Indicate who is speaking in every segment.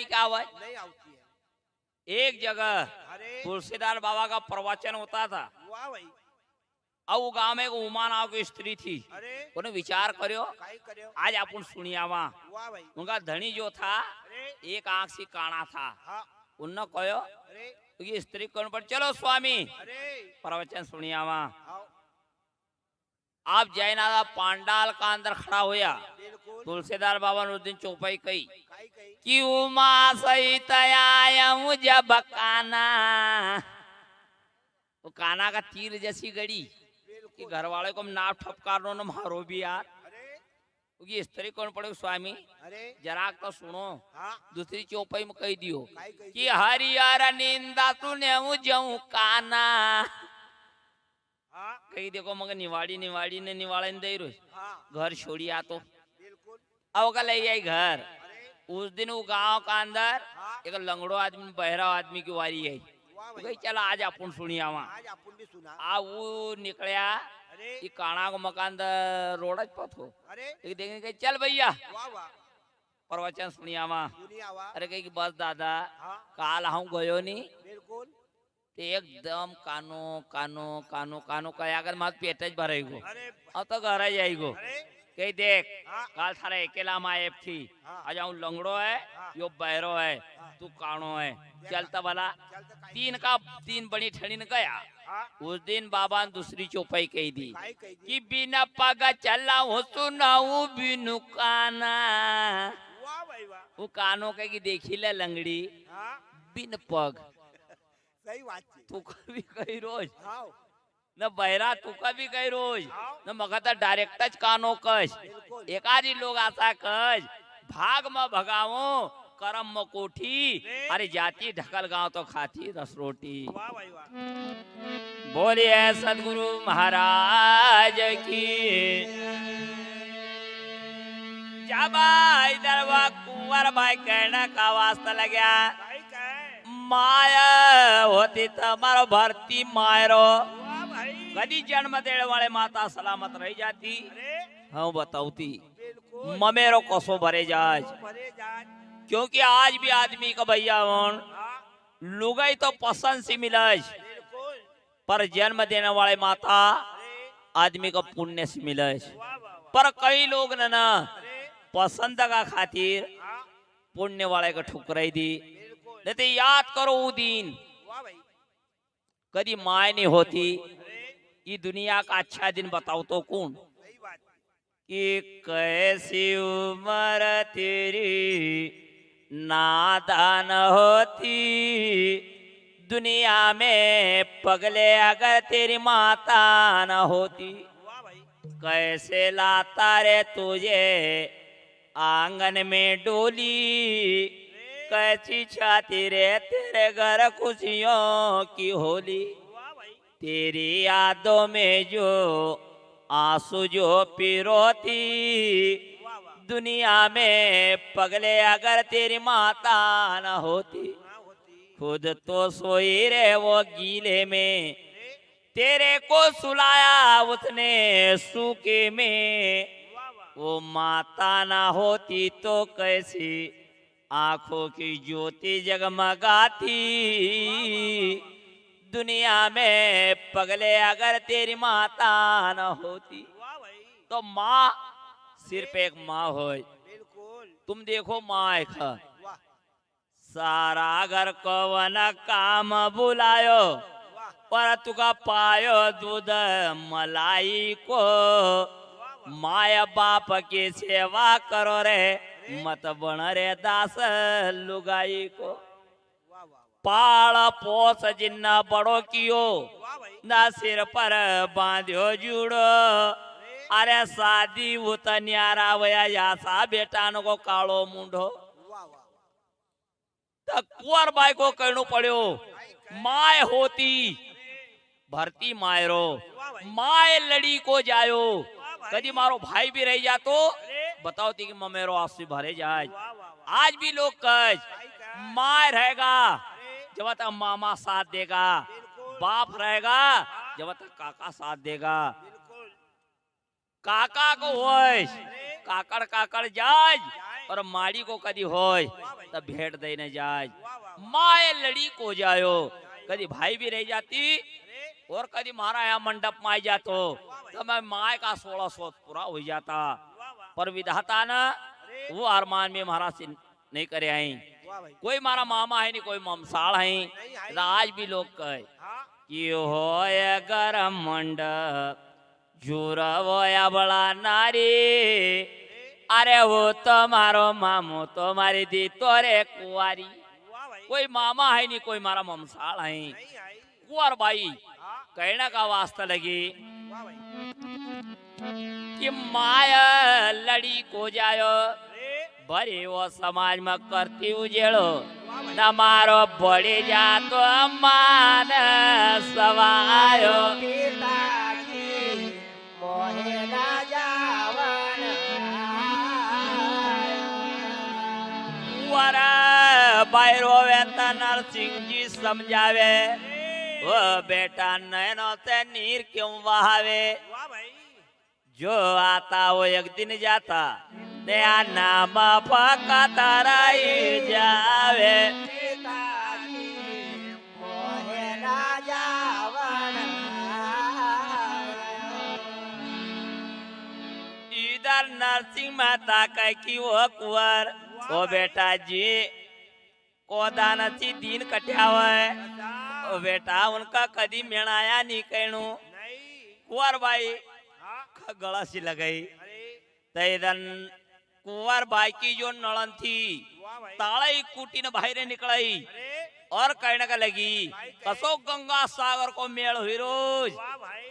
Speaker 1: आदमी की आवाज
Speaker 2: नहीं आती है।
Speaker 1: एक जगह
Speaker 2: अरे
Speaker 1: तुलसीदास बाबा का प्रवचन होता था।
Speaker 2: वाह भाई।
Speaker 1: अब वो गांव में एक उमा नाव की स्त्री थी।
Speaker 2: अरे
Speaker 1: उन्हें विचार करो
Speaker 2: काई કર્યો?
Speaker 1: आज अपन सुनियावा।
Speaker 2: वाह भाई।
Speaker 1: उनका धनी जो था
Speaker 2: अरे
Speaker 1: एक आंख से काना था।
Speaker 2: हाँ।
Speaker 1: उनने कहो
Speaker 2: अरे
Speaker 1: कि स्त्री कौन पर चलो स्वामी
Speaker 2: अरे
Speaker 1: प्रवचन सुनियावा।
Speaker 2: आओ।
Speaker 1: आप जयनादा पांडाल का अंदर खड़ा होया।
Speaker 2: बिल्कुल।
Speaker 1: तुलसीदास बाबा ने उस दिन चौपाई कही
Speaker 2: काई कही?
Speaker 1: कि उमा सहित आयम जब काना। वो काना का तीर जैसी गड़ी कि
Speaker 2: बिल्कुल।
Speaker 1: घर वाले को नाव ठपकारो न मारो भी यार।
Speaker 2: अरे
Speaker 1: क्योंकि स्त्री कौन पड़े स्वामी
Speaker 2: अरे
Speaker 1: जरा तो सुनो।
Speaker 2: हाँ।
Speaker 1: दूसरी चौपाई में कह दियो
Speaker 2: काई कही?
Speaker 1: कि हरियर निंदा सुने जाऊं काना।
Speaker 2: हाँ
Speaker 1: कही देखो मगर निवाड़ी निवाड़ी ने निवाड़े दे रो
Speaker 2: हाँ
Speaker 1: घर छोड़िया तो
Speaker 2: बिल्कुल।
Speaker 1: अब का ले आई घर।
Speaker 2: अरे
Speaker 1: उस दिन वो गांव का अंदर
Speaker 2: हाँ
Speaker 1: एक लंगड़ो आदमी बहरा आदमी की वारी आई।
Speaker 2: वाह
Speaker 1: वो
Speaker 2: भाई।
Speaker 1: कही चला आज अपन सुनियावा।
Speaker 2: आज अपन भी सुना।
Speaker 1: आ वो निकलिया
Speaker 2: अरे
Speaker 1: कि काना को मकान रोड पथो
Speaker 2: अरे
Speaker 1: देखेंगे कही चल भैया
Speaker 2: वाह वाह।
Speaker 1: प्रवचन सुनियावा।
Speaker 2: दुनिया वाह।
Speaker 1: अरे कही कि बस दादा
Speaker 2: हाँ
Speaker 1: काल हम गयो नहीं
Speaker 2: बिल्कुल।
Speaker 1: ते एकदम कानो कानो कानो कानो कया अगर मत पेट ज भरेगो
Speaker 2: अरे
Speaker 1: अब तो घर ही जाएगो।
Speaker 2: अरे
Speaker 1: कही देख
Speaker 2: हाँ
Speaker 1: काल थारा अकेला माएब थी
Speaker 2: हाँ
Speaker 1: आज आऊं लंगड़ो है
Speaker 2: हाँ
Speaker 1: यो बहरो है
Speaker 2: हाँ।
Speaker 1: तू कानो है चलता भला।
Speaker 2: चलते काई
Speaker 1: तीन बड़ी ठणी ने गया।
Speaker 2: हाँ
Speaker 1: उस दिन बाबा ने दूसरी चौपाई कही दी
Speaker 2: काई कही थी?
Speaker 1: कि बिना पगा चला हो सुनाऊ बिनु काना।
Speaker 2: वाह भाई वाह।
Speaker 1: वो कानो के की देखी ले लंगड़ी
Speaker 2: हाँ
Speaker 1: बिन पग
Speaker 2: सही बात थी।
Speaker 1: तू कभी कही रोज
Speaker 2: हाँ
Speaker 1: न बहरा तू कभी कही रोज
Speaker 2: हाँ
Speaker 1: न मगता डायरेक्ट च कानो कश
Speaker 2: बिल्कुल।
Speaker 1: एकादी लोग आशा कश भाग में भगावो करम में कोठी अरे जाती ढकल गांव तो खाती रस रोटी।
Speaker 2: वाह भाई वाह।
Speaker 1: बोलिए सदगुरु महाराज की। जाबा इधर वा कुंवर भाई कहने का वास्ता लगा
Speaker 2: काई कहे?
Speaker 1: माया होती तमारो भरती मायरो
Speaker 2: वाह भाई।
Speaker 1: कदी जन्म देने वाले माता सलामत रह जाती
Speaker 2: अरे
Speaker 1: हाँ बताऊती
Speaker 2: बिल्कुल।
Speaker 1: ममेरो कसो भरे जाज।
Speaker 2: भरे जान।
Speaker 1: क्योंकि आज भी आदमी का भैया वन
Speaker 2: हाँ
Speaker 1: लुगाई तो पसंद से मिलज
Speaker 2: बिल्कुल।
Speaker 1: पर जन्म देने वाले माता
Speaker 2: अरे
Speaker 1: आदमी का पुण्य से मिलज।
Speaker 2: वाह वाह वाह।
Speaker 1: पर कई लोग न ना
Speaker 2: अरे
Speaker 1: पसंद का खातिर
Speaker 2: हाँ
Speaker 1: पुण्य वाले को ठुकराई दी।
Speaker 2: बिल्कुल।
Speaker 1: नहीं तो याद करो वो दिन
Speaker 2: वाह भाई।
Speaker 1: कदी माय नहीं होती
Speaker 2: अरे
Speaker 1: ये दुनिया का अच्छा दिन बताओ तो कौन
Speaker 2: सही बात।
Speaker 1: कि कैसी उम्र तेरी नादान होती दुनिया में पगले अगर तेरी माता न होती।
Speaker 2: वाह भाई।
Speaker 1: कैसे लाता रे तुझे आंगन में डोली कैसी छाती रे तेरे घर खुशियों की होली।
Speaker 2: वाह भाई।
Speaker 1: तेरी यादों में जो आंसू जो पिरोती
Speaker 2: वाह वाह।
Speaker 1: दुनिया में पगले अगर तेरी माता न होती।
Speaker 2: ना होती।
Speaker 1: खुद तो सोई रे वो गीले में
Speaker 2: अरे
Speaker 1: तेरे को सुलाया उसने सूखे में।
Speaker 2: वाह वाह।
Speaker 1: वो माता ना होती तो कैसी आंखों की ज्योति जगमगाती दुनिया में पगले अगर तेरी माता न होती।
Speaker 2: वाह भाई।
Speaker 1: तो माँ सिर्फ एक माँ हो।
Speaker 2: बिल्कुल।
Speaker 1: तुम देखो माँ एक है।
Speaker 2: वाह
Speaker 1: सारा घर को वन काम बुलायो
Speaker 2: वाह
Speaker 1: पर तुका पायो दूध मलाई को।
Speaker 2: वाह वाह।
Speaker 1: माया बाप की सेवा करो रे मत बन रे दास लुगाई को।
Speaker 2: वाह वाह।
Speaker 1: पाल पोस जिन्ना बड़ो कियो
Speaker 2: वाह भाई।
Speaker 1: ना सिर पर बांध्यो जुड़ो।
Speaker 2: अरे
Speaker 1: अरे शादी उत न्यारा वया यासा बेटा को कालो मुंडो।
Speaker 2: वाह वाह वाह।
Speaker 1: तो कुंवर बाई को कहना पड़ो
Speaker 2: काई कहे?
Speaker 1: माय होती
Speaker 2: अरे
Speaker 1: भरती मायरो
Speaker 2: वाह भाई।
Speaker 1: माय लड़ी को जायो।
Speaker 2: वाह भाई।
Speaker 1: कदी मारो भाई भी रह जातो
Speaker 2: अरे
Speaker 1: बताओ थी कि ममेरो आंसू भरे जाए।
Speaker 2: वाह वाह वाह।
Speaker 1: आज भी लोग कह
Speaker 2: काई कहे?
Speaker 1: माय रहेगा
Speaker 2: अरे
Speaker 1: जब तक मामा साथ देगा
Speaker 2: बिल्कुल।
Speaker 1: बाप रहेगा जब तक काका साथ देगा।
Speaker 2: बिल्कुल।
Speaker 1: काका को होय
Speaker 2: अरे
Speaker 1: काकड़ काकड़ जाज
Speaker 2: जाए।
Speaker 1: और माड़ी को कदी होय
Speaker 2: वाह भाई।
Speaker 1: तब भेंट देने जाए
Speaker 2: वाह वाह वाह।
Speaker 1: माए लड़ी को जायो कदी भाई भी रह जाती
Speaker 2: अरे
Speaker 1: और कदी मारा यहाँ मंडप में आई जातो तो मैं माए का 1600 पूरा हो जाता
Speaker 2: वाह वाह।
Speaker 1: पर विधाता ना
Speaker 2: अरे
Speaker 1: वो अरमान में महाराज से नहीं करे आई
Speaker 2: वाह भाई।
Speaker 1: कोई मारा मामा है नहीं कोई ममसाल है
Speaker 2: नहीं है।
Speaker 1: आज भी लोग कहे
Speaker 2: हाँ
Speaker 1: कि हो गरम मंडप झूरवया बड़ा नारी अरे वो तुम्हारो मामू तुम्हारी दी तोरे कुआरी
Speaker 2: वाह भाई।
Speaker 1: कोई मामा है नहीं कोई मारा ममसाल है
Speaker 2: नहीं है।
Speaker 1: कुंवर बाई
Speaker 2: हाँ
Speaker 1: कहने का वास्ता लगी
Speaker 2: वाह भाई।
Speaker 1: कि माया लड़ी को जायो
Speaker 2: अरे
Speaker 1: बड़ी वो समाज में करती उजेड़ो
Speaker 2: वाह भाई।
Speaker 1: न मारो बड़ी जा तो मान सवायो
Speaker 3: पिताजी मोहे ना जावन
Speaker 1: वर बैरो वेता नरसिंह जी समझावे वो बेटा नैनो से नीर क्यों बहावे
Speaker 2: वाह भाई।
Speaker 1: जो आता वो एक दिन जाता नया नाम पकता रही जावे
Speaker 3: पिताजी मोहे ना जावन
Speaker 1: इधर नरसिंह मेहता कह की वो कुंवर ओ बेटा जी कोदानची दिन कट्यावा है
Speaker 2: अच्छा।
Speaker 1: ओ बेटा उनका कदी मेणाया नहीं कहणू
Speaker 2: नहीं।
Speaker 1: कुंवर बाई
Speaker 2: हाँ
Speaker 1: का गला सी लगाई
Speaker 2: अरे
Speaker 1: तैदन कुंवर बाई की जो नळन थी
Speaker 2: वाह भाई।
Speaker 1: ताड़ाई कूटी ने बाहर निकलाई
Speaker 2: अरे
Speaker 1: और कहने का लगी
Speaker 2: भाई कहे?
Speaker 1: कसो गंगा सागर को मेल हुई रोज
Speaker 2: वाह भाई।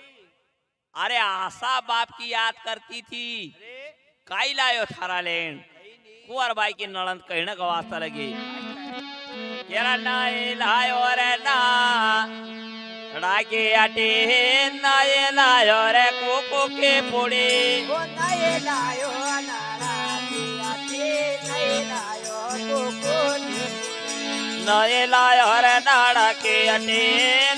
Speaker 1: अरे आशा बाप की याद करती थी
Speaker 2: अरे
Speaker 1: काई लायो थारा लेन
Speaker 2: नहीं नहीं।
Speaker 1: कुंवर बाई की नळन कहने का वास्ता लगी केरा नाई लायो रे ना डाके आटे नाई लायो रे कोको के पोड़ी
Speaker 3: ओ नये लायो नारा पियाती नये लायो कुकुनी
Speaker 1: नए लायो रे नाड़ा के अटे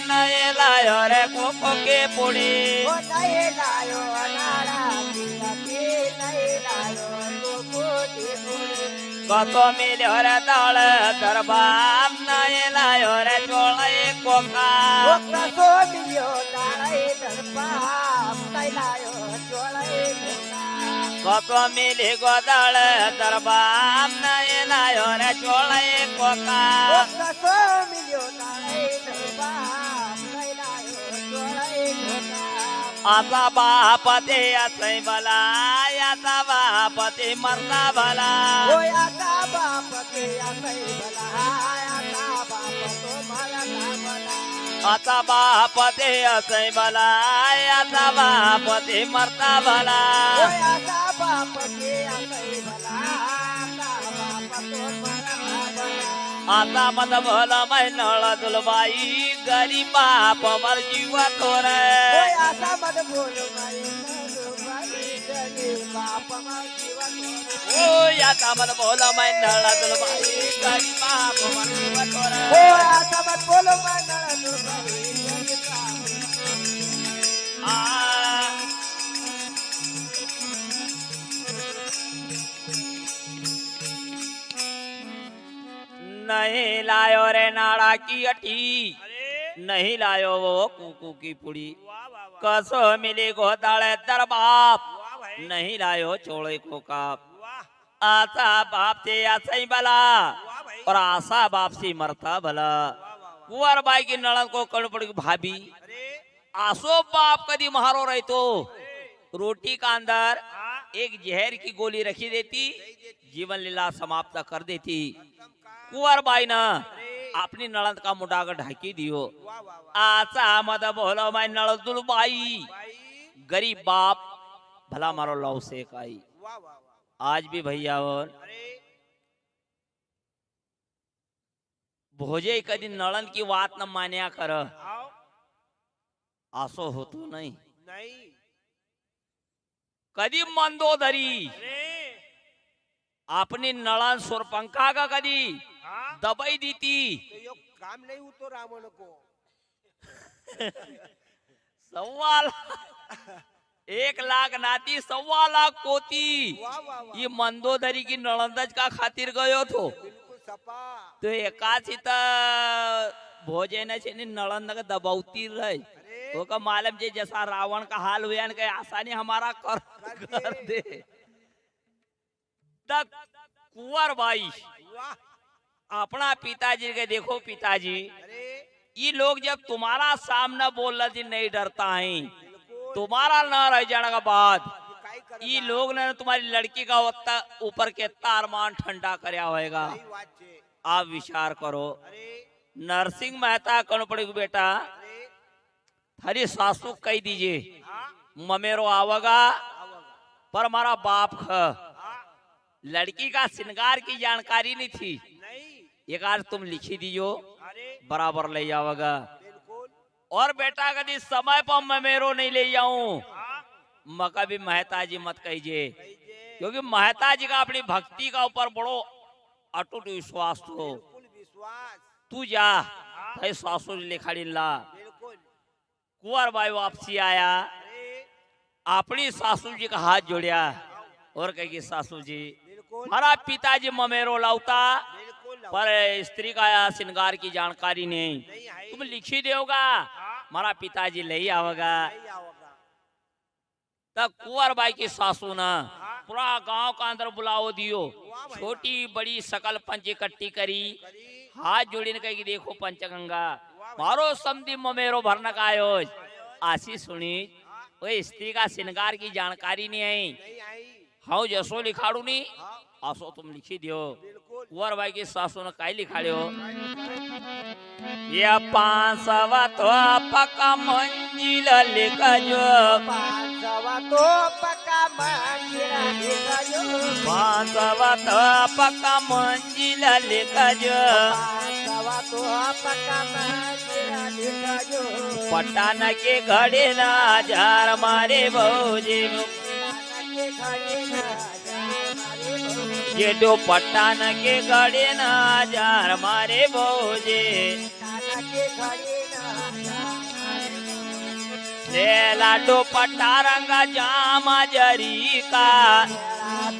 Speaker 1: नए लायो रे कोको के पोड़ी
Speaker 3: ओ नये लायो नारा पियाती नये लायो कुकुनी
Speaker 1: कतो मिल्यो रे दाल दरबार नए लायो रे चोळे कोका
Speaker 3: ओ कसो मिलियो ताराई दरपा नये लायो चोळाई मुका
Speaker 1: कतो मिली गोदाळ दरबार नए लायो रे चोळे कोका
Speaker 3: ओ कसो मिलियो ताराई दरपा नये लायो चोळाई मुका
Speaker 1: आता बाप ते असै भला आता बाप ते मरता भला
Speaker 3: ओयाचा बाप ते असै भला आयाचा बाप तो मला भला
Speaker 1: आता बाप ते असै भला आता बाप ते मरता भला
Speaker 3: ओयाचा बाप ते असै भला आयाचा बाप तो मला भला
Speaker 1: आता मत भल मैनळ दुलबाई गरी बाप मर जीव थोर
Speaker 3: ओयाचा मत बोलू बाई गली बाप मग जीवन
Speaker 1: ओ याचा मत भोल मैनळ दुलबाई गरी बाप मर जीव थोर
Speaker 3: ओयाचा मत बोलू मंडळ बाई गली बाप
Speaker 1: आ नहीं लायो रे नाड़ा की अठी
Speaker 2: अरे
Speaker 1: नहीं लायो वो कुकू की पुड़ी
Speaker 2: वाह वाह वाह।
Speaker 1: कसो मिली गोदाळे दर बाप
Speaker 2: वाह भाई।
Speaker 1: नहीं लायो चोळे को काप
Speaker 2: वाह
Speaker 1: आशा बाप से असई भला
Speaker 2: वाह भाई।
Speaker 1: और आशा बाप से मरता भला
Speaker 2: वाह वाह वाह।
Speaker 1: कुंवर बाई की नळन को कण पड़ गई भाभी
Speaker 2: अरे
Speaker 1: आसो बाप कदी महारो रहतो रोटी का अंदर
Speaker 2: हाँ
Speaker 1: एक जहर की गोली रखी देती जीवन लीला समाप्त कर देती
Speaker 2: कम का।
Speaker 1: कुंवर बाई न
Speaker 2: अरे
Speaker 1: अपनी नळन का मुडागर ढाकी दियो
Speaker 2: वाह वाह वाह।
Speaker 1: आचा मत बोलो मैं नळ दुलबाई
Speaker 2: भाई
Speaker 1: गरीब बाप भला मारो लव से काई
Speaker 2: वाह वाह वाह।
Speaker 1: आज भी भैया और
Speaker 2: अरे
Speaker 1: भोजे कधी नळन की बात न मान्या कर
Speaker 2: आओ
Speaker 1: असो होतो नाही
Speaker 2: नहीं।
Speaker 1: कधी मंदोदरी
Speaker 2: अरे
Speaker 1: अपनी नळन सुरपंखा का कधी
Speaker 2: हाँ
Speaker 1: दबाई देती
Speaker 2: तो यो काम नहीं हुतो रावण को।
Speaker 1: सव्वा एक लाख नाती 1.25 लाख पोती
Speaker 2: वाह वाह वाह।
Speaker 1: ये मंदोदरी की नळंदज का खातिर गयो तो
Speaker 2: बिल्कुल સપા
Speaker 1: તો એકાચી તો भोजन છે ને नळन का दबावती रहे
Speaker 2: अरे
Speaker 1: वो का मालूम जे जैसा रावण का हाल हुआ न कहे आसानी हमारा कर दे तक कुंवर भाई
Speaker 2: वाह
Speaker 1: अपना पिताजी के देखो पिताजी
Speaker 2: अरे
Speaker 1: ये लोग जब तुम्हारा सामना बोल रहे नहीं डरता है
Speaker 2: बिल्कुल
Speaker 1: तुम्हारा न रह जाने का बाद
Speaker 2: ये काई करेगा
Speaker 1: ये लोग ने तुम्हारी लड़की का ऊपर के तारमान ठंडा करया होएगा
Speaker 2: सही बात छे
Speaker 1: आप विचार करो
Speaker 2: अरे
Speaker 1: नरसिंह मेहता कौन पड़ेगा बेटा
Speaker 2: अरे
Speaker 1: हरी सासू कह दीजिए
Speaker 2: हाँ
Speaker 1: ममेरो आवेगा
Speaker 2: आवागा
Speaker 1: पर हमारा बाप
Speaker 2: हाँ
Speaker 1: लड़की का श्रृंगार की जानकारी नहीं थी
Speaker 2: नहीं
Speaker 1: एक आज तुम लिखी दीजो
Speaker 2: अरे
Speaker 1: बराबर ले जाओगा
Speaker 2: बिल्कुल
Speaker 1: और बेटा कभी समय पर मैं मेरो नहीं ले जाऊं
Speaker 2: हाँ
Speaker 1: मका भी मेहता जी मत कहिए
Speaker 2: कहिजे
Speaker 1: क्योंकि मेहता जी का अपनी भक्ति का ऊपर बड़ो अटूट विश्वास हो
Speaker 2: बिल्कुल विश्वास
Speaker 1: तू जा भाई सासू जी लिखाड़ी ला
Speaker 2: बिल्कुल
Speaker 1: कुंवर भाई वापसी आया
Speaker 2: अरे
Speaker 1: अपनी सासू जी का हाथ जोड़िया और कहेगी सासू जी
Speaker 2: बिल्कुल
Speaker 1: हमारा पिताजी ममेरो लाउता
Speaker 2: बिल्कुल लाओ।
Speaker 1: पर स्त्री का श्रृंगार की जानकारी नहीं
Speaker 2: नहीं है
Speaker 1: तुम लिखी दोगा
Speaker 2: हाँ
Speaker 1: हमारा पिताजी ले आवेगा
Speaker 2: नहीं आवागा
Speaker 1: तब कुंवर बाई की सासू ना
Speaker 2: हाँ
Speaker 1: पूरा गांव का अंदर बुलाओ दियो
Speaker 2: वाह भाई
Speaker 1: छोटी बड़ी सकल पंच इकट्ठी करी
Speaker 2: करी
Speaker 1: हाथ जोड़ी ने कही देखो पंचगंगा
Speaker 2: वाह भाई
Speaker 1: मारो समधी ममेरो भरना का आयो आशीष सुनी
Speaker 2: हाँ
Speaker 1: वो स्त्री का श्रृंगार की जानकारी नहीं आई
Speaker 2: नहीं आई
Speaker 1: हाँ जसो लिखाड़ू नहीं
Speaker 2: हाँ
Speaker 1: आसो तुम लिखी दियो
Speaker 2: बिल्कुल
Speaker 1: कुंवर भाई की सासू ने काई लिखाड़ो ये पांचवा तो पक्का मंजिल लिख जो
Speaker 3: पांचवा तो पक्का मंजिल लिखजो
Speaker 1: पांचवा तो पक्का मंजिल लिख जो
Speaker 3: पांचवा तो पक्का मंजिल लिखजो
Speaker 1: पटान के घड़े ना जार मारे भौजी
Speaker 3: के घड़ी ना जा मारे बहु
Speaker 1: ये दो पटान के घड़े ना जार मारे भौजी
Speaker 3: काना के घड़ी ना जा मारे बहु
Speaker 1: लेला दो पटा रंगा जामा जरी का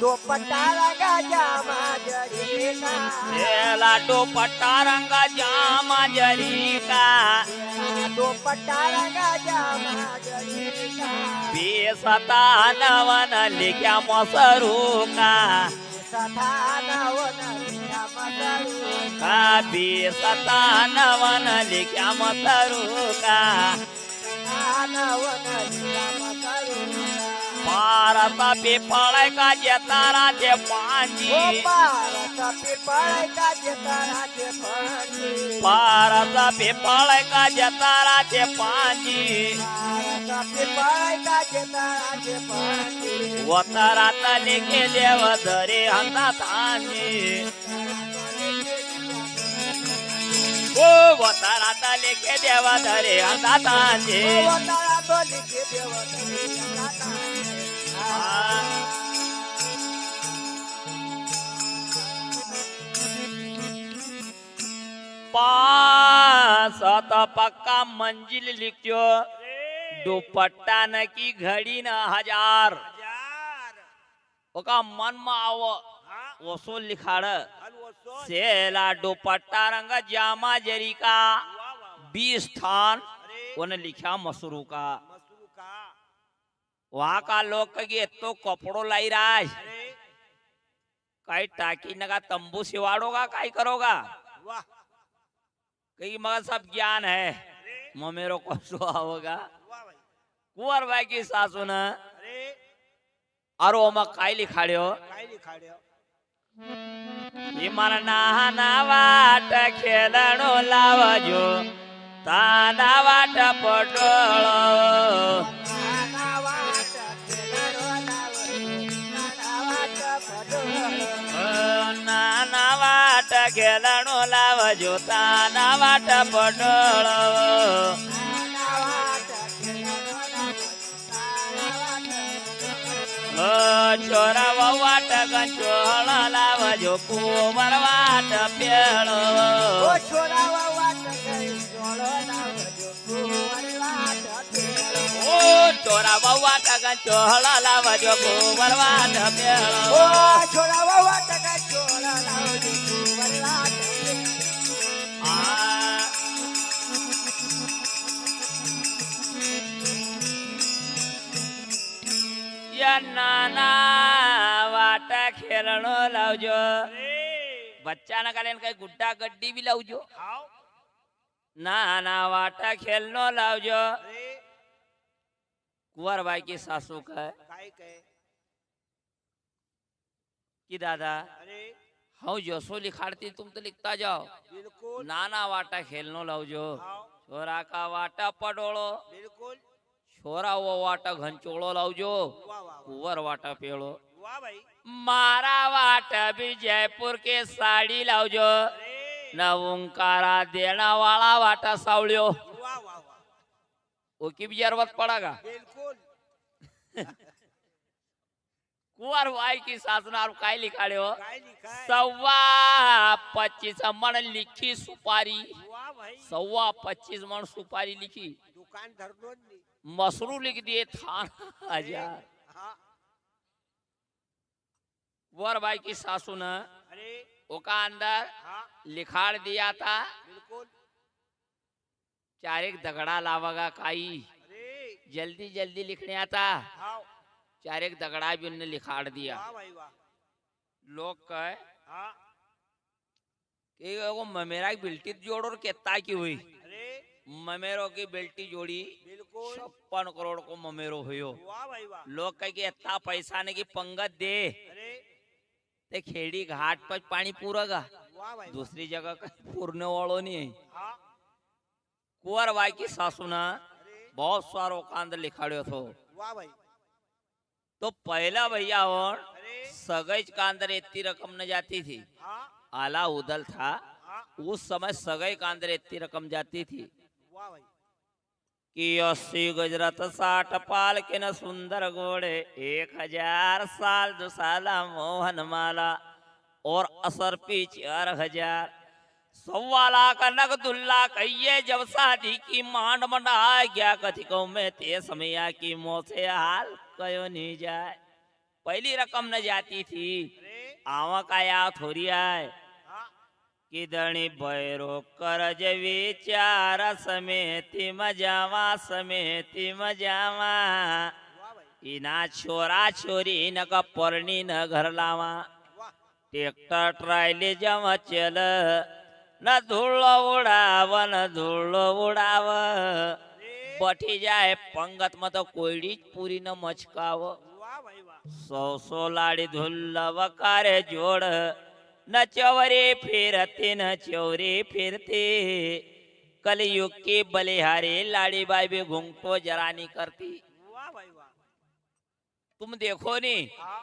Speaker 3: दो पटारा गाजा माजरी का
Speaker 1: लेला दो पटा रंगा जामा जरी का
Speaker 3: दो पटारा गाजा माजरी का
Speaker 1: बेसता नवन लिख्या मसरू का
Speaker 3: सथानवन लिया मसरू
Speaker 1: का बेसता नवन लिख्या मसरू का
Speaker 3: सथानवन लिया मसरू
Speaker 1: भारत पिपळ का जतारा ते पांजी
Speaker 3: ओ पारत पिपळ का जतरा के पाणी
Speaker 1: भारत पिपळ का जतारा ते पांजी
Speaker 3: पारत पिपळ का जतरा के पाणी
Speaker 1: वतरात लिखे देव धरे हातात आंजी ओ वतरात लिखे देव धरे हातात आंजी
Speaker 3: ओ वतारा तो लिखे देव तरी
Speaker 1: पांच सत पक्का मंजिल लिखो दुपट्टा न की घड़ी न हजार
Speaker 2: हजार
Speaker 1: ओका मन में आवो
Speaker 2: हाँ
Speaker 1: वसो लिखाड़
Speaker 2: हल वो सोच
Speaker 1: सेला दुपट्टा रंग जामा जरी का
Speaker 2: वाह वाह
Speaker 1: 20 स्थान
Speaker 2: अरे
Speaker 1: उन्हें लिखा मसरू का
Speaker 2: मसरू का
Speaker 1: वहां का लोग कहे तो कपड़ो लाई रहा है
Speaker 2: अरे
Speaker 1: कई टाकी नगा तंबू सिवाड़ोगा काई करोगा
Speaker 2: वाह
Speaker 1: कहीं मगर सब ज्ञान है
Speaker 2: अरे
Speaker 1: ममेरो को सो होगा
Speaker 2: वाह भाई
Speaker 1: कुंवर भाई की सासू ने
Speaker 2: अरे
Speaker 1: अरो ओमा काई लिखाड़्यो
Speaker 2: काय लिखाड्यो
Speaker 1: इमर नाना वाट खेलणो लावजो ताना वाट पटोळो
Speaker 3: नावाट केलरो नाव नावाट पडोळ
Speaker 1: नाना वाट खेलणो लावजो ताना वाट पटोळो
Speaker 3: नावाट केलरो नाव नावाट
Speaker 1: छोरा वाट गंचोळ लावजो कुंवर वाट पेळो
Speaker 3: ओ छोरावा वाट गई जोळो नाव जो कुंवर वाट पेळो
Speaker 1: ओ छोरा वाट गंचोळ लावजो कुंवर वाट पेळो
Speaker 3: ओ छोरावा वाट गई जोळो नाव जो कुंवर वाट
Speaker 1: ખેલણો લાવજો
Speaker 2: અરે
Speaker 1: બચ્ચાના કાલે કઈ ગુड्डा ગड्डी બી લાવજો
Speaker 2: હાવ
Speaker 1: નાના વાટા ખેલનો લાવજો
Speaker 2: અરે
Speaker 1: कुंवरबाई की सासू कहे
Speaker 2: કાઈ કહે
Speaker 1: कि दादा
Speaker 2: અરે
Speaker 1: હું जसो लिखाड़ती तुम तो लिखता जाओ
Speaker 2: બિલકુલ
Speaker 1: नाना वाटा खेलनो लावजो
Speaker 2: હાવ
Speaker 1: छोरा का वाटा पडोळो
Speaker 2: બિલકુલ
Speaker 1: छोरा वो वाटा घंचोळो लावजो
Speaker 2: વાહ વાહ
Speaker 1: कुंवर वाटा पेळो
Speaker 2: વાહ ભાઈ
Speaker 1: मारा वाटा भी जयपुर के साड़ी लावजो
Speaker 2: અરે
Speaker 1: न ओंकारा देना वाला वाटा सावळ्यो
Speaker 2: વાહ વાહ વાહ
Speaker 1: वो की भी जरूरत पड़ेगा
Speaker 2: બિલકુલ
Speaker 1: कुंवरबाई की सासू ने काय लिखाड्यो
Speaker 2: કાઈ લીખાય
Speaker 1: 25 मण लिखी सुपारी
Speaker 2: વાહ भाई
Speaker 1: 25 मण सुपारी लिखी
Speaker 2: દુકાન ધરનો જ નહીં
Speaker 1: मसरू लिख दिए थाना हजार
Speaker 2: હા
Speaker 1: कुंवरबाई की सासू ने
Speaker 2: અરે
Speaker 1: ओका अंदर
Speaker 2: હા
Speaker 1: लिखाड़ दिया था
Speaker 2: બિલકુલ
Speaker 1: चारेक दगड़ा लावगा काई
Speaker 2: અરે
Speaker 1: जल्दी जल्दी लिखने आता
Speaker 2: હાવ
Speaker 1: चारेक दगड़ा भी उनने लिखाड़ दिया
Speaker 2: વાહ ભાઈ વાહ
Speaker 1: लोग कहे
Speaker 2: હા
Speaker 1: कि वो ममेरा की बिल्टी जोड़ और केता की हुई
Speaker 2: અરે
Speaker 1: ममेरो की बेल्टी जोड़ी
Speaker 2: બિલકુલ
Speaker 1: 56 करोड़ को ममेरो हुयो
Speaker 2: વાહ ભાઈ વાહ
Speaker 1: लोग कहे कि इतना पैसा ने की पंगत दे
Speaker 2: અરે
Speaker 1: ते खेड़ी घाट पर पानी पूरेगा
Speaker 2: વાહ ભાઈ
Speaker 1: दूसरी जगह कहीं पूरने वालों नहीं है
Speaker 2: હા
Speaker 1: कुंवरबाई की सासू ने
Speaker 2: અરે
Speaker 1: बहुत सारो का अंदर लिखाड़ियो थो
Speaker 2: વાહ ભાઈ
Speaker 1: तो पहला भैया और
Speaker 2: અરે
Speaker 1: सगैज का अंदर इतनी रकम न जाती थी
Speaker 2: હા
Speaker 1: आला उदल था
Speaker 2: હા
Speaker 1: उस समय सगई का अंदर इतनी रकम जाती थी
Speaker 2: વાહ ભાઈ
Speaker 1: कि 80 गजरत 60 पाल के न सुंदर घोड़े 1000 साल दुसाला मोहन माला और असर पी 4000 सवा लाख नगदुल्ला कहिए जब शादी की मांड मंडा गया कथिकों में ते समया की मोसे हाल कयो नहीं जाए पहली रकम न जाती थी
Speaker 2: અરે
Speaker 1: आवा का या थोड़ी आए
Speaker 2: હા
Speaker 1: कि दणी भैरो करज विचार समेती मजावा
Speaker 2: વાહ ભાઈ
Speaker 1: इना छोरा छोरी न का परणी न घर लावा
Speaker 2: વાહ
Speaker 1: ट्रैक्टर ट्रायले जम चल न धूल उड़ाव न धूल उड़ाव
Speaker 2: અરે
Speaker 1: बठी जाए पंगत में तो कोयड़ी पूरी न मचकाव
Speaker 2: વાહ ભાઈ વાહ
Speaker 1: 100 लाड़ी धुल्ल वकारे जोड़ न चवरी फिरती न चौरी फिरती कलयुग की बलिहारी लाड़ी बाई भी घूंघटो जरा नहीं करती
Speaker 2: વાહ ભાઈ વાહ
Speaker 1: तुम देखो नी
Speaker 2: હા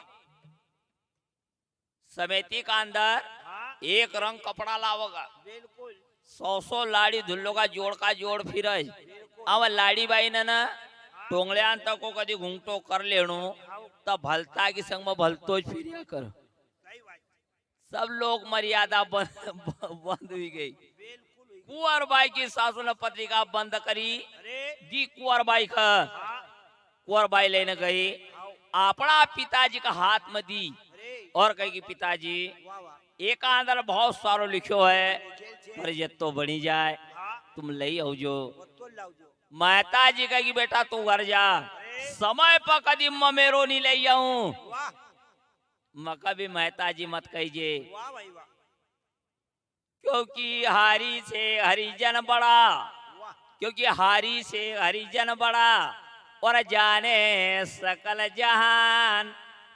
Speaker 1: समिति का अंदर
Speaker 2: હા
Speaker 1: एक रंग कपड़ा लावगा
Speaker 2: બિલકુલ
Speaker 1: 100 लाड़ी धुल्लो का जोड़ फिर
Speaker 2: બિલકુલ
Speaker 1: आवा लाड़ी बाई ने ना टोंगल्या तको कदी घूंघटो कर लेणो
Speaker 2: હાવ
Speaker 1: तब भलता की संग में भलतो ज फिरिया कर
Speaker 2: સહી વાત
Speaker 1: सब लोग मर्यादा बंद हुई गई
Speaker 2: બિલકુલ હોય.
Speaker 1: कुंवरबाई की सासू ने पत्रिका बंद करी
Speaker 2: અરે
Speaker 1: दी कुंवरबाई का
Speaker 2: હા
Speaker 1: कुंवरबाई लेने गई
Speaker 2: હાવ
Speaker 1: अपना पिताजी का हाथ में दी
Speaker 2: અરે
Speaker 1: और कही कि पिताजी
Speaker 2: વાહ વાહ
Speaker 1: एक अंदर बहुत सारो लिखो है
Speaker 2: જેલ છે
Speaker 1: पर ये तो बनी जाए
Speaker 2: હા
Speaker 1: तुम ले आओ जो
Speaker 2: બોતલ લાવજો
Speaker 1: मेहता जी कही बेटा तू घर जा समय पर कदी मेरो नहीं ले आऊं
Speaker 2: વાહ
Speaker 1: मैं कभी मेहता जी मत कहिए
Speaker 2: વાહ ભાઈ વાહ
Speaker 1: क्योंकि हारी से हरिजन बड़ा
Speaker 2: વાહ
Speaker 1: क्योंकि हारी से हरिजन बड़ा और जाने सकल जहान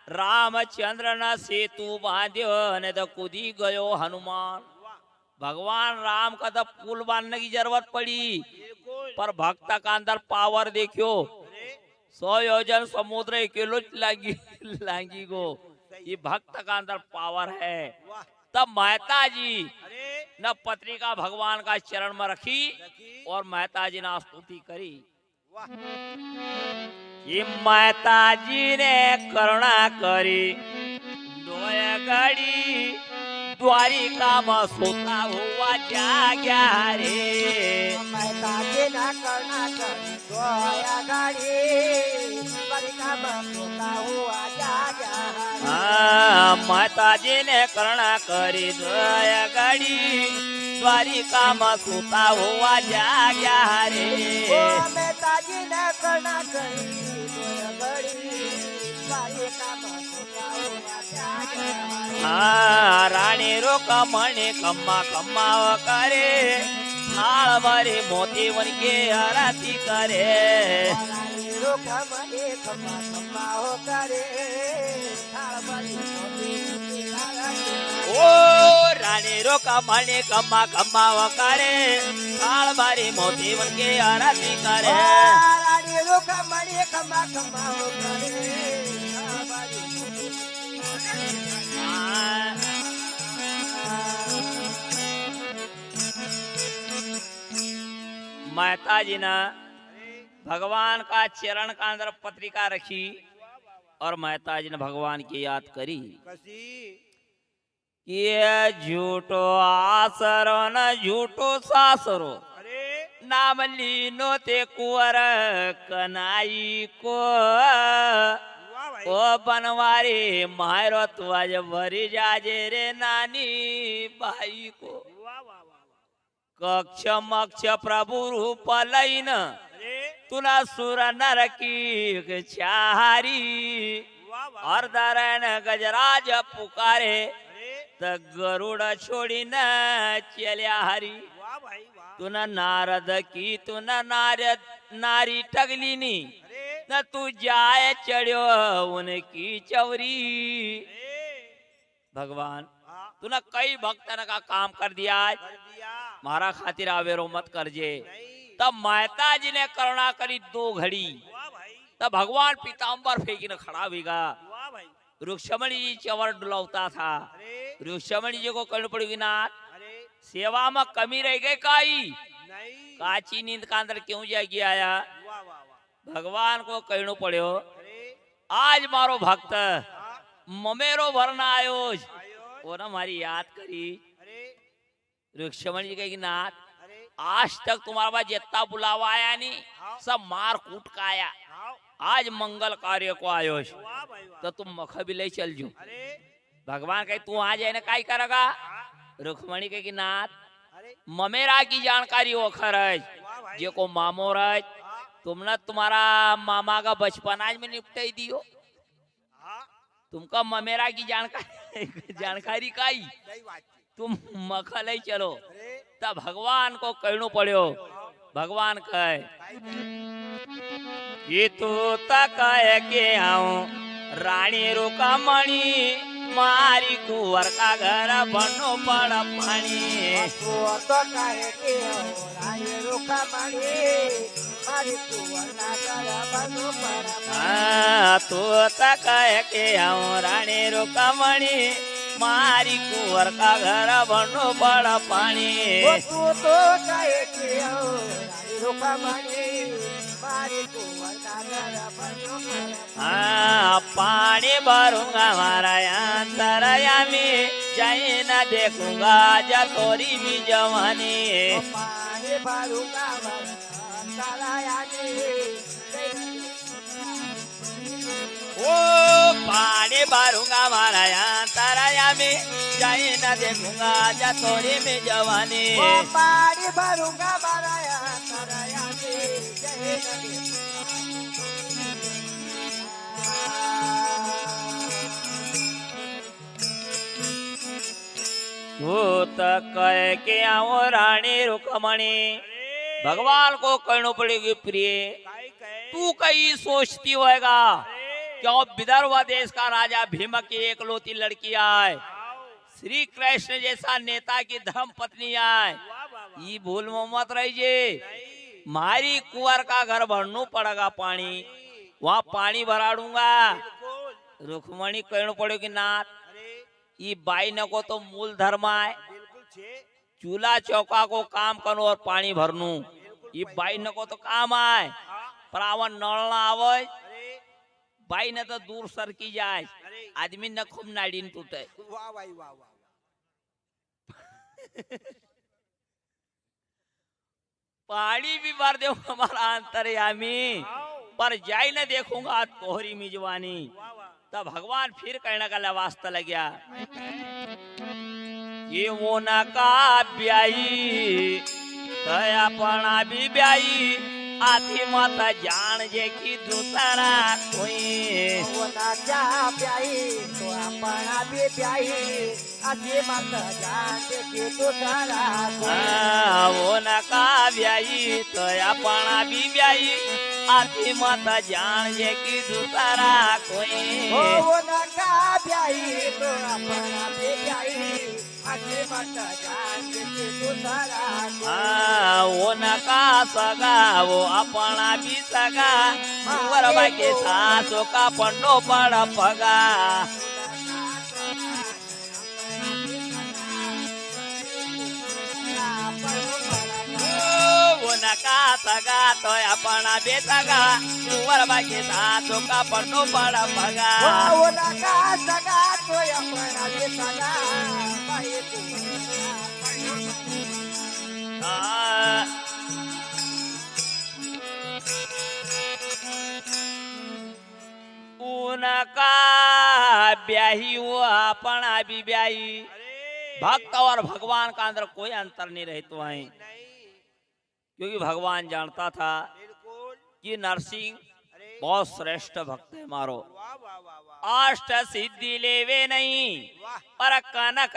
Speaker 1: रामचंद्र न सेतु बांध्यो ने तो कूदी गयो हनुमान
Speaker 2: વાહ
Speaker 1: भगवान राम का तो पुल बांधने की जरूरत पड़ी
Speaker 2: બિલકુલ
Speaker 1: पर भक्त का अंदर पावर देखियो
Speaker 2: અરે
Speaker 1: 100 योजन समुद्र अकेलो लांगी गो ये भक्त का अंदर पावर है
Speaker 2: વાહ
Speaker 1: तब मेहता जी
Speaker 2: અરે
Speaker 1: न पत्रिका भगवान का चरण में रखी
Speaker 2: રખી
Speaker 1: और मेहता जी ने स्तुति करी
Speaker 2: વાહ
Speaker 1: ये मेहता जी ने करुणा करी दोय घड़ी द्वारिका में सोता हुआ जाग्या रे
Speaker 3: મહેતાજી ના કરુણા કરી દોયા ગાડી પરિકા બસોતા હુઆ જાગ્યા
Speaker 1: हाँ, माता जी ने करुणा करी दोय घड़ी द्वारिका में सोता हुआ जाग्या रे
Speaker 3: ઓ મહેતાજી ના કરુણા કરી દોયા ગાડી પરિકા બસોતા હુઆ જાગ્યા
Speaker 1: हाँ रानी रुक्मणी खम्मा खम्मा करे थाल भरी मोती बन के आरती करे ओ रानी रुक्मणी खम्मा खम्मा करे थाल भरी मोती बन के आरती करे मेहता जी ने भगवान का चरण का अंदर पत्रिका रखी और मेहता जी ने भगवान की याद करी
Speaker 2: कसी
Speaker 1: ये झूठो आसरो न झूठो सासरो
Speaker 2: अरे
Speaker 1: नाम लीनो ते कुंवर कनाई को
Speaker 2: वाह भाई
Speaker 1: ओ बनवारी मारो तू आज भरी जाजे रे नानी बाई को
Speaker 2: वाह वाह वाह
Speaker 1: कक्ष मक्ष प्रभु रूप लईन
Speaker 2: अरे
Speaker 1: तुला सुर नर की चारी
Speaker 2: वाह वाह
Speaker 1: और दरन गजराज पुकारे
Speaker 2: अरे
Speaker 1: त गरुड़ छोड़ी न चल्या हरी
Speaker 2: वाह भाई वाह
Speaker 1: तुन नारद की तुन नारद नारी टगलीनी
Speaker 2: अरे
Speaker 1: न तू जाय चढ़ो उनकी चवरी
Speaker 2: अरे
Speaker 1: भगवान
Speaker 2: हाँ
Speaker 1: तूने कई भक्तन का काम कर दिया है
Speaker 2: कर दिया
Speaker 1: मारा खातिर आवेरो मत करजे
Speaker 2: नहीं
Speaker 1: तब मेहता जी ने करुणा करी 2 घड़ी
Speaker 2: वाह भाई
Speaker 1: तब भगवान पीताम्बर फेंकीने खड़ा भीगा
Speaker 2: वाह भाई
Speaker 1: रुक्मणी जी चवर डुलावता था
Speaker 2: अरे
Speaker 1: रुक्मणी जी को कहना पड़ेगी नाथ
Speaker 2: अरे
Speaker 1: सेवा में कमी रह गई काई
Speaker 2: नहीं
Speaker 1: काची नींद का अंदर क्यों जागी आया
Speaker 2: वाह वाह वाह
Speaker 1: भगवान को कहना पड़ो
Speaker 2: अरे
Speaker 1: आज मारो भक्त
Speaker 2: हाँ
Speaker 1: ममेरो भरना आयो
Speaker 2: आयो
Speaker 1: वो ना हमारी याद करी
Speaker 2: अरे
Speaker 1: रुक्मणी जी कहेगी नाथ
Speaker 2: अरे
Speaker 1: आज तक तुम्हारे पास जितना बुलावा आया नहीं
Speaker 2: हाँ
Speaker 1: सब मार कूट का आया
Speaker 2: हाँ
Speaker 1: आज मंगल कार्य को आयो
Speaker 2: वाह भाई वाह
Speaker 1: तो तुम मख भी ले चल जो
Speaker 2: अरे
Speaker 1: भगवान कहे तू आ जाए ना काय करेगा
Speaker 2: हाँ
Speaker 1: रुक्मणी कहे कि नाथ
Speaker 2: अरे
Speaker 1: ममेरा की जानकारी वो खरज
Speaker 2: वाह भाई
Speaker 1: जे को मामो रज
Speaker 2: हाँ
Speaker 1: तुमने तुम्हारा मामा का बचपन आज में निपटाई दियो
Speaker 2: हाँ
Speaker 1: तुमका ममेरा की जानकारी जानकारी काई
Speaker 2: सही बात है
Speaker 1: तुम मख ले चलो
Speaker 2: अरे
Speaker 1: तब भगवान को कहना पड़ो
Speaker 2: हाँ
Speaker 1: भगवान कहे
Speaker 2: काई करे
Speaker 1: ये तू तक के आऊं रानी रुक्मणी मारी कुंवर का घर बनो पड़ पानी तू तक के आऊं रानी रुक्मणी मारी कुंवर का घर बनो पड़ पानी पानी भरूंगा हमारा अंतरया में जाए न देखूंगा जा तोरी भी जवानी ओ पानी भरूंगा हमारा अंतरया में जाए न देखूंगा जा तोरी में जवानी
Speaker 3: पानी भरूंगा माराया
Speaker 1: तू तक कह के आओ रानी रुक्मणी भगवान को कहना पड़ेगी प्रिय
Speaker 2: काई कहे
Speaker 1: तू कहीं सोचती होएगा
Speaker 2: अरे
Speaker 1: क्यों विदर्भ देश का राजा भीम की एकलौती लड़की आए
Speaker 2: आओ
Speaker 1: श्री कृष्ण जैसा नेता की धर्म पत्नी आए
Speaker 2: वाह वाह वाह
Speaker 1: ये भूल में मत रहिए
Speaker 2: नहीं
Speaker 1: मारी कुंवर का घर भरना पड़ेगा पानी वहाँ पानी भराड़ूंगा
Speaker 2: बिल्कुल
Speaker 1: रुक्मणी कहना पड़ेगी नाथ
Speaker 2: अरे
Speaker 1: ये बाई न को तो मूल धर्म है
Speaker 2: बिल्कुल छे
Speaker 1: चूल्हा चौका को काम करो और पानी भरनू ये बाई न को तो काम आए
Speaker 2: हाँ
Speaker 1: परावन नल ना आवे
Speaker 2: अरे
Speaker 1: बाई न तो दूर सर की जाए
Speaker 2: अरे
Speaker 1: आदमी न खूब नाड़ीन टूटे
Speaker 2: वाह भाई वाह वाह
Speaker 1: पानी भी भर दो हमारा अंतर्यामी
Speaker 2: आओ
Speaker 1: पर जाई न देखूंगा तोहरी मिजवानी
Speaker 2: वाह वाह
Speaker 1: तब भगवान फिर कहने का वास्ता लग गया ये वो न का ब्याई तया पणा भी ब्याई आधी माता जान जे की दूसरा कोई
Speaker 3: कोणाच्या प्याई तो आपण बी प्याई असे मत जाते की तू सारा
Speaker 1: वो नका ब्याई तो आपण भी ब्याई आधी माता जान जे की दूसरा कोई
Speaker 3: हो नका प्याई तो आपण बी प्याई असे मत जाते की तू सारा
Speaker 1: वो नका सगा वो अपना भी सगा वर बाके सासो का पंडो पड़ पगा वो नका सगा तो अपना भी सगा वर बाके सासो का पंडो पड़ पगा
Speaker 3: हो नका सगा तो आपण बी सगा बाई तू
Speaker 1: उनका ब्याही वो अपना भी ब्याही
Speaker 2: अरे
Speaker 1: भक्त और भगवान का अंदर कोई अंतर नहीं रहता है
Speaker 2: नहीं
Speaker 1: क्योंकि भगवान जानता था
Speaker 2: बिल्कुल
Speaker 1: कि नरसिंह
Speaker 2: अरे
Speaker 1: बहुत श्रेष्ठ भक्त है मारो
Speaker 2: वाह वाह वाह वाह
Speaker 1: अष्ट सिद्धि लेवे नहीं
Speaker 2: वाह
Speaker 1: पर कनक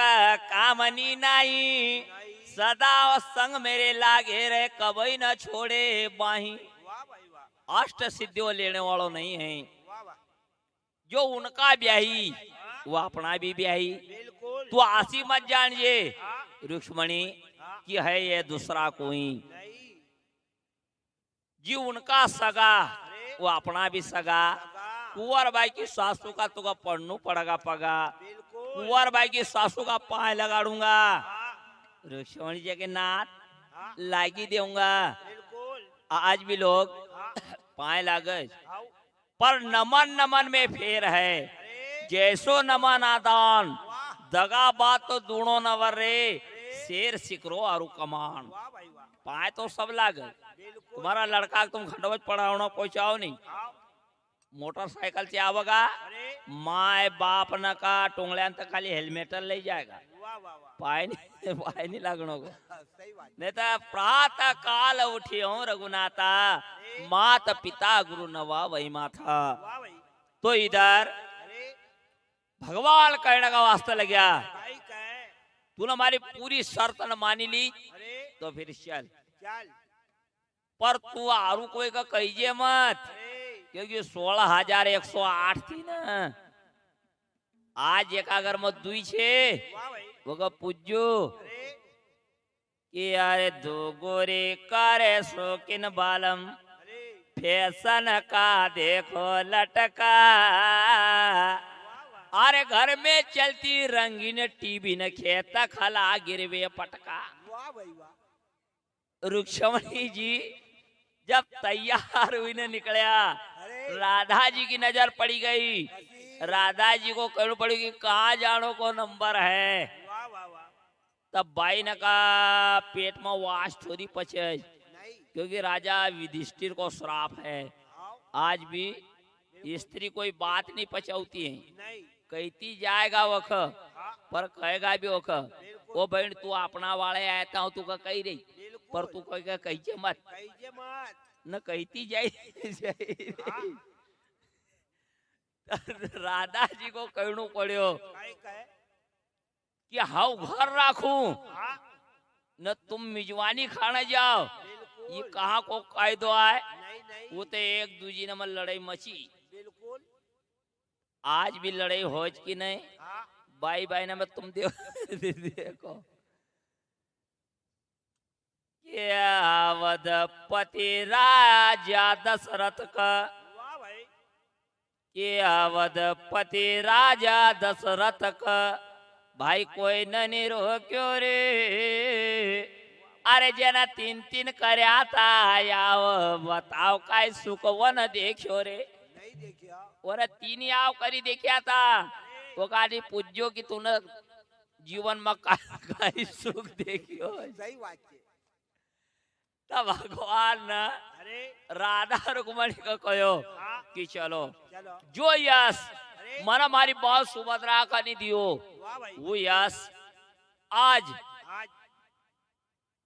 Speaker 1: कामनी नहीं सदा संग मेरे लागे रहे कभी न छोड़े बाही
Speaker 2: वाह भाई वाह
Speaker 1: अष्ट सिद्धियों लेने वालों नहीं है
Speaker 2: वाह वाह
Speaker 1: जो उनका ब्याही वो अपना भी ब्याही
Speaker 2: बिल्कुल
Speaker 1: तू आसी मत जानिए
Speaker 2: हाँ
Speaker 1: रुक्मणी
Speaker 2: हाँ
Speaker 1: कि है ये दूसरा कोई
Speaker 2: नहीं
Speaker 1: जी उनका सगा
Speaker 2: अरे
Speaker 1: वो अपना भी सगा
Speaker 2: सगा
Speaker 1: कुंवर बाई की सासू का तुका पढ़नू पड़ेगा पगा
Speaker 2: बिल्कुल
Speaker 1: कुंवर बाई की सासू का पाए लगाड़ूंगा
Speaker 2: हाँ
Speaker 1: रुक्मणी जी के नाथ
Speaker 2: हाँ
Speaker 1: लागी दूंगा
Speaker 2: बिल्कुल
Speaker 1: आज भी लोग
Speaker 2: हाँ
Speaker 1: पाए लागे
Speaker 2: आओ
Speaker 1: पर नमन नमन में फेर है
Speaker 2: अरे
Speaker 1: जैसो नमन आदान
Speaker 2: वाह
Speaker 1: दगा बात तो दूणो नवर रे शेर सिकरो आरु कमान
Speaker 2: वाह भाई वाह
Speaker 1: पाए तो सब लागे
Speaker 2: बिल्कुल
Speaker 1: तुम्हारा लड़का तुम खंडवत पढ़ाओ पहुंचाओ नहीं
Speaker 2: आओ
Speaker 1: मोटरसाइकिल से आवगा
Speaker 2: अरे
Speaker 1: माए बाप न का टोंगल्यान तक खाली हेलमेट ले जाएगा
Speaker 2: वाह वाह वाह
Speaker 1: पाए नहीं लगनो को
Speaker 2: हाँ, सही बात
Speaker 1: नहीं तो प्रातः काल उठियो रघुनाथा मात पिता गुरु नवा वही माथा
Speaker 2: वाह भाई
Speaker 1: तो इधर
Speaker 2: अरे
Speaker 1: भगवान कहने का वास्ता लग गया
Speaker 2: भाई कहे
Speaker 1: तूने हमारी पूरी शर्त न मानी ली
Speaker 2: अरे
Speaker 1: तो फिर चल
Speaker 2: चल
Speaker 1: पर तू आरू कोई का कहिए मत
Speaker 2: अरे
Speaker 1: क्योंकि 16,108 थी ना आज एक अगर मत दुई छे
Speaker 2: वाह भाई
Speaker 1: वो का पूजो
Speaker 2: अरे
Speaker 1: कि यारे दो गोरे करे शौकीन बालम
Speaker 2: अरे
Speaker 1: फैशन का देखो लटका
Speaker 2: वाह वाह
Speaker 1: अरे घर में चलती रंगीन टीवी न खेता खला गिरवे पटका
Speaker 2: वाह भाई वाह
Speaker 1: रुक्मणी जी जब तैयार हुई ने निकलिया
Speaker 2: अरे
Speaker 1: राधा जी की नजर पड़ी गई
Speaker 2: ऐसी
Speaker 1: राधा जी को कहना पड़ी कि कहाँ जानो को नंबर है
Speaker 2: वाह वाह वाह
Speaker 1: तब बाई ने का पेट में वास थोड़ी पचे
Speaker 2: नहीं
Speaker 1: क्योंकि राजा युधिष्ठिर को श्राप है
Speaker 2: आओ
Speaker 1: आज भी स्त्री कोई बात नहीं पचाती है
Speaker 2: नहीं
Speaker 1: कहती जाएगा वख
Speaker 2: हाँ
Speaker 1: पर कहेगा भी वख
Speaker 2: बिल्कुल
Speaker 1: वो बहन तू अपना वाले आता हूँ तू का कही रही पर
Speaker 2: बिल्कुल
Speaker 1: तू कहेगा कही मत
Speaker 2: कहिए मत
Speaker 1: न कहती जाई
Speaker 2: हाँ
Speaker 1: राधा जी को कहना पड़ो
Speaker 2: काहे कहे
Speaker 1: कि हाउ घर राखू
Speaker 2: हाँ
Speaker 1: न तुम मिजवानी खाने जाओ ये
Speaker 2: बिल्कुल
Speaker 1: कहाँ को कायदो है
Speaker 2: नहीं नहीं
Speaker 1: वो तो एक दूजी में लड़ाई मची
Speaker 2: बिल्कुल
Speaker 1: आज भी लड़ाई हो कि नहीं
Speaker 2: हाँ
Speaker 1: बाई बाई ने मैं तुम देखो अवधपति राजा दशरथ का
Speaker 2: वाह भाई
Speaker 1: के अवधपति राजा दशरथ का भाई कोई नहीं रोक्यो रे अरे जना तीन तीन कर्या था याव बताओ काय सुख वन देखो रे
Speaker 2: नहीं देखिया
Speaker 1: और तीन याव करी देखा था वो काली पूज्यो कि तूने जीवन में काय सुख देखियो
Speaker 2: सही बात है
Speaker 1: तब भगवान ने
Speaker 2: अरे
Speaker 1: राधा रुक्मणी को कहो
Speaker 2: हाँ
Speaker 1: कि चलो
Speaker 2: चलो
Speaker 1: जो यश
Speaker 2: अरे
Speaker 1: मन हमारी बहुत सुभद्रा का नहीं दियो
Speaker 2: वाह भाई
Speaker 1: वो यश आज
Speaker 2: आज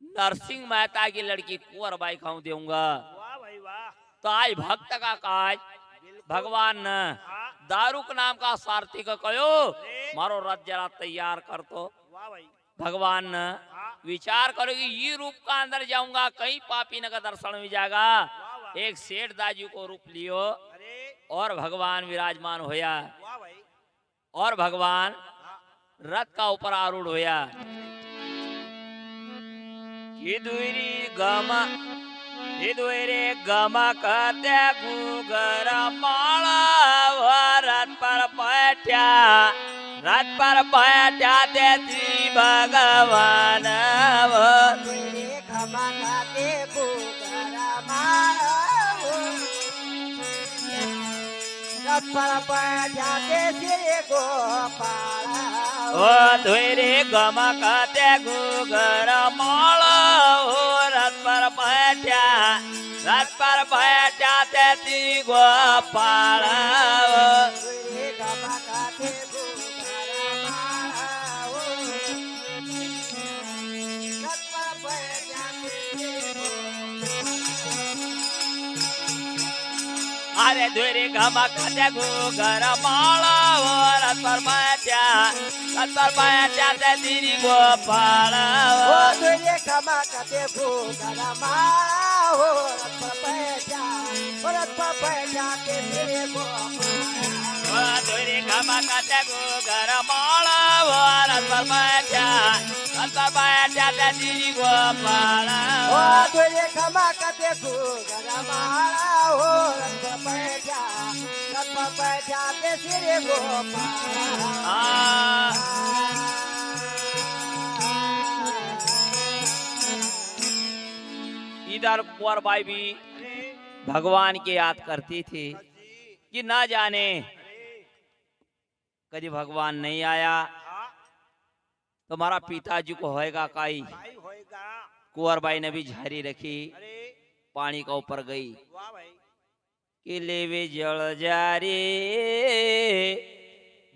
Speaker 1: नरसिंह मेहता की लड़की कुंवर बाई खाऊं दूंगा
Speaker 2: वाह भाई वाह
Speaker 1: तो आज भक्त का काज
Speaker 2: बिल्कुल
Speaker 1: भगवान न
Speaker 2: हाँ
Speaker 1: दारूक नाम का सारथी को कहो
Speaker 2: अरे
Speaker 1: मारो रथ जरा तैयार कर तो
Speaker 2: वाह भाई
Speaker 1: भगवान न
Speaker 2: हाँ
Speaker 1: विचार करोगी ये रूप का अंदर जाऊंगा कहीं पापी न का दर्शन हो जाएगा
Speaker 2: वाह वाह
Speaker 1: एक सेठ दाजू को रूप लियो
Speaker 2: अरे
Speaker 1: और भगवान विराजमान होया
Speaker 2: वाह भाई
Speaker 1: और भगवान
Speaker 2: हाँ
Speaker 1: रथ का ऊपर आरूढ़ होया कि दुरी गमा कि दुरी गमा कहते गुगर माला वो रथ पर बैठा ते श्री भगवान वो
Speaker 3: तुझे खमा खाते पुकारा मारो रथ पर बैठाते श्री गोपाल
Speaker 1: ओ धुरी गमकते गुगर माला ओ रथ पर बैठा ते श्री गोपाल
Speaker 3: तुझे खमा खाते पुकारा मारो रथ पर बैठाते श्री
Speaker 1: अरे धुरी गमकते गुगर माला ओ रथ पर बैठा ते श्री गोपाल
Speaker 3: ओ तुझे खमा खाते पुकारा मारो रथ पर बैठाते श्री गोपाल
Speaker 1: धुरी गमकते गुगर माला ओ रथ पर बैठा ते श्री गोपाल
Speaker 3: ओ तुझे खमा कते गुगर मारा हो रथ बैठा ते श्री गोपाल
Speaker 1: इधर कुंवर बाई भी
Speaker 2: अरे
Speaker 1: भगवान की याद करती थी
Speaker 2: जी
Speaker 1: कि ना जाने
Speaker 2: अरे
Speaker 1: कभी भगवान नहीं आया
Speaker 2: हाँ
Speaker 1: तो हमारा पिताजी को होएगा काई
Speaker 2: भाई होएगा
Speaker 1: कुंवर बाई ने भी झारी रखी
Speaker 2: अरे
Speaker 1: पानी का ऊपर गई
Speaker 2: वाह भाई
Speaker 1: कि लेवे जल जारी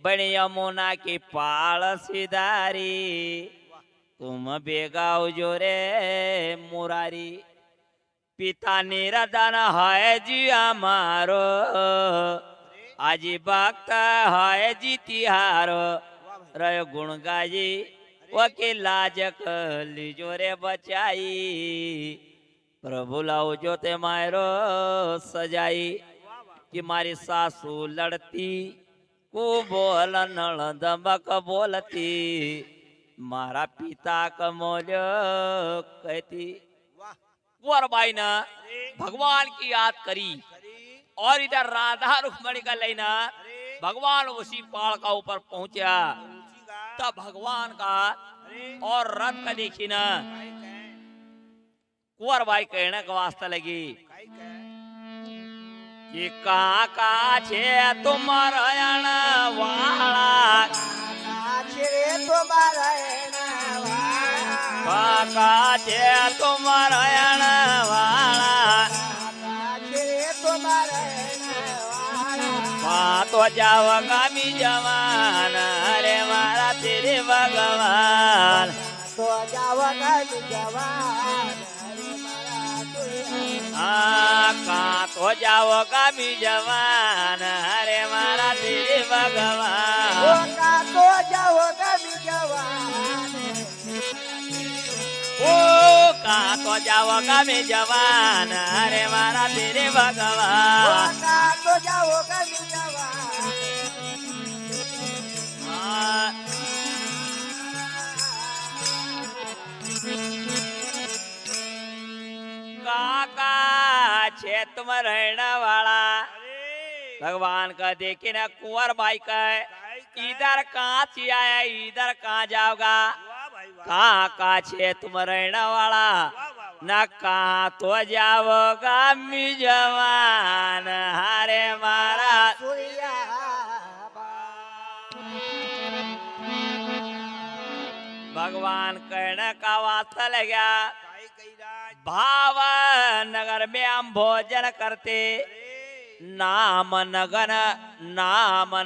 Speaker 1: बड़े यमुना की पाल सिदारी
Speaker 2: वाह
Speaker 1: तुम बेगाओ जो रे मुरारी पिता निरदन है जी हमारो
Speaker 2: अरे
Speaker 1: आज भक्त है जी तिहारो
Speaker 2: वाह भाई
Speaker 1: रय गुण गाजी वके लाज लीजो रे बचाई प्रभु लाओ जो ते मायरो सजाई
Speaker 2: वाह वाह
Speaker 1: कि मारी सासू लड़ती को बोल नड़दमक बोलती मारा पिता कमोल्यो कहती
Speaker 2: वाह
Speaker 1: कुंवर बाई ने
Speaker 2: अरे
Speaker 1: भगवान की याद करी
Speaker 2: अरे
Speaker 1: और इधर राधा रुक्मणी का लेना
Speaker 2: अरे
Speaker 1: भगवान उसी पहाड़ का ऊपर पहुंचा
Speaker 2: पहुंचीगा
Speaker 1: तब भगवान का
Speaker 2: अरे
Speaker 1: और रथ का देखी ना
Speaker 2: काई कह
Speaker 1: कुंवर बाई कहने का वास्ता लगी
Speaker 2: काई कह
Speaker 1: कि कहाँ का छे तुम रयण वाला
Speaker 3: श्री तुम्हारा
Speaker 1: कहाँ छे तुम रयण वाला
Speaker 3: श्री तुम्हारा
Speaker 1: वहाँ तो जाओ गामी जवान अरे मारा तेरे भगवान
Speaker 3: तो जावगा जवान हरे मारा तुझे
Speaker 1: कहाँ तो जाओ गामी जवान अरे मारा तेरे भगवान
Speaker 3: का तो जावगा जवान
Speaker 1: ओ कहाँ तो जाओ गामी जवान अरे मारा तेरे भगवान
Speaker 3: का तो जावगा जवान
Speaker 1: काका छे तुम रहने वाला
Speaker 2: अरे
Speaker 1: भगवान का देखे ना कुंवर बाई का है
Speaker 2: काई कह
Speaker 1: इधर कहाँ से आया इधर कहाँ जाओगा
Speaker 2: वाह भाई वाह
Speaker 1: कहाँ का छे तुम रहने वाला
Speaker 2: वाह वाह वाह
Speaker 1: न कहाँ तो जाओगा मी जवान हरे मारा
Speaker 3: सूर्या
Speaker 1: भगवान कहने का वास्ता लगा
Speaker 2: काई कही राज
Speaker 1: भाव नगर में हम भोजन करते
Speaker 2: अरे
Speaker 1: नाम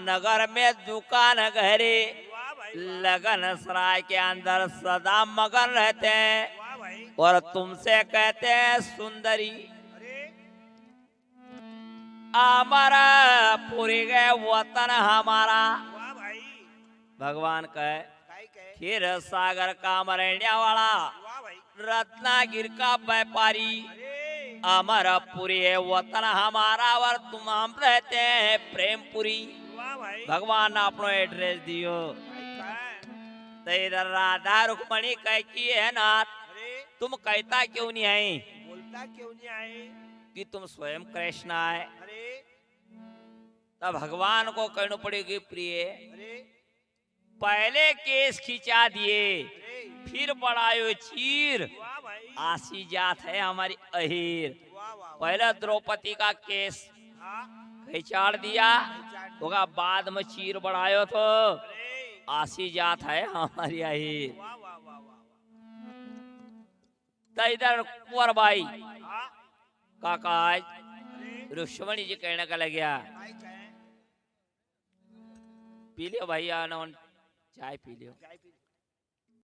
Speaker 1: नगर में दुकान घरे
Speaker 2: वाह भाई
Speaker 1: लगन सराय के अंदर सदा मगन रहते हैं
Speaker 2: वाह भाई
Speaker 1: और तुमसे कहते हैं सुंदरी
Speaker 2: अरे
Speaker 1: हमारा पूरी गए वतन हमारा।
Speaker 2: वाह भाई
Speaker 1: भगवान कहे
Speaker 2: काय कहे
Speaker 1: खीर सागर का मरण्या वाला
Speaker 2: वाह भाई
Speaker 1: रत्नागिर का व्यापारी
Speaker 2: अरे
Speaker 1: अमरपुरी है वतन हमारा और तुम हम रहते हैं प्रेमपुरी।
Speaker 2: वाह भाई
Speaker 1: भगवान ने अपनो एड्रेस दियो
Speaker 2: काय काय
Speaker 1: तो इधर राधा रुक्मणी कह की है नाथ
Speaker 2: अरे
Speaker 1: तुम कहता क्यों नहीं है
Speaker 2: बोलता क्यों नहीं आए
Speaker 1: कि तुम स्वयं कृष्ण आए।
Speaker 2: अरे
Speaker 1: तब भगवान को कहना पड़ेगी प्रिय
Speaker 2: अरे
Speaker 1: पहले केस खिंचा दिए
Speaker 2: अरे
Speaker 1: फिर बढ़ायो चीर
Speaker 2: वाह भाई
Speaker 1: आसी जात है हमारी अहीर।
Speaker 2: वाह वाह
Speaker 1: पहले द्रौपदी का केस
Speaker 2: हाँ
Speaker 1: खिंचाड़ दिया
Speaker 2: पहचान
Speaker 1: होगा बाद में चीर बढ़ायो तो
Speaker 2: अरे
Speaker 1: आसी जात है हमारी अहीर।
Speaker 2: वाह वाह वाह वाह
Speaker 1: तो इधर कुंवर भाई
Speaker 2: हाँ
Speaker 1: काका
Speaker 2: अरे
Speaker 1: रुक्मणी जी कहने का लग गया
Speaker 2: काय कहे
Speaker 1: पी लियो भैया ना चाय पी लियो।
Speaker 2: चाय पी